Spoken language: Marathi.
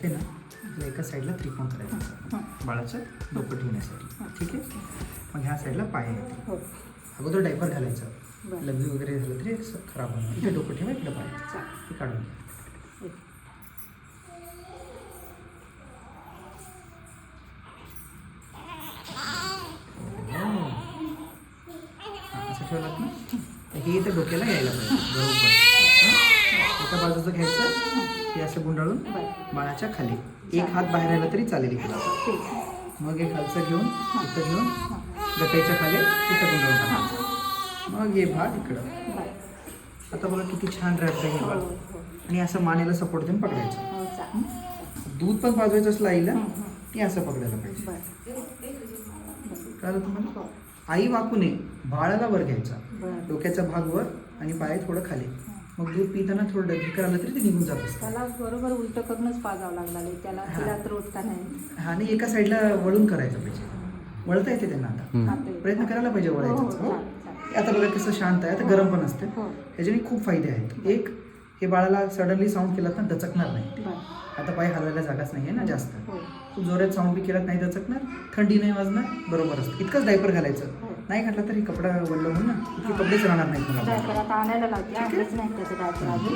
इथे ना आपल्या एका साईडला त्रिकोण करायचं बाळाचं डोकं ठेवण्यासाठी. ठीक आहे. मग ह्या साईडला पाय येते. अगोदर डायपर घालायचं. लघवी वगैरे झालं तरी असं खराब होणार. इथे डोकं ठेवा, इकडे पाय हे काढून घ्या. असं ठेवलं ना हे इथं डोक्याला यायला पाहिजे बरोबर. एका बाजूचं घ्यायचं हे असं गुंडाळून बाळाच्या खाली. एक हात बाहेर राहिला तरी चालेल इकडं. मग हे खालचं घेऊन इथं घेऊन गटाईच्या खाली इथं गुंडाळून टाकायचं. मग हे भाग इकडं. आता बघा किती छान राहतं हे बाळ. आणि असं मानेला सपोर्ट देऊन पकडायचं. दूध पण पाजवायचं असलं आईला की असं पकडायला पाहिजे. कळलं तुम्हाला? आई वाकू नये, बाळाला वर घ्यायचा. डोक्याचा भाग वर आणि पाय थोडं खाली. मग दूध पिताना थोडं डबकी आलं तरी ते निघून जात असतं. त्याला बरोबर उलट करूनच पाजावं लागलं त्याला. रात्र उठता नाही. हा, आणि एका साईडला वळून करायचं पाहिजे. वळता येते त्यांना आता. प्रयत्न करायला पाहिजे वळायचा. हो. आता बघा कसं शांत आहे. आता गरम पण असते. ह्याच्याने खूप फायदे आहेत. एक, हे बाळाला सडनली साऊंड केला तर दचकणार नाही. आता पाय हलवायला जागाच नाही आहे ना जास्त. खूप जोरात साऊंड बी केलात नाही दचकणार. थंडी नाही वाजणार. बरोबर असतं. इतकंच डायपर घालायचं. नाही घातलं तरी कपडा वळलं म्हणून ना इतके कपडेच राहणार नाहीत मला. डायपर आता आणायला लावते. आणलंच नाही त्याचं डायपर अजून.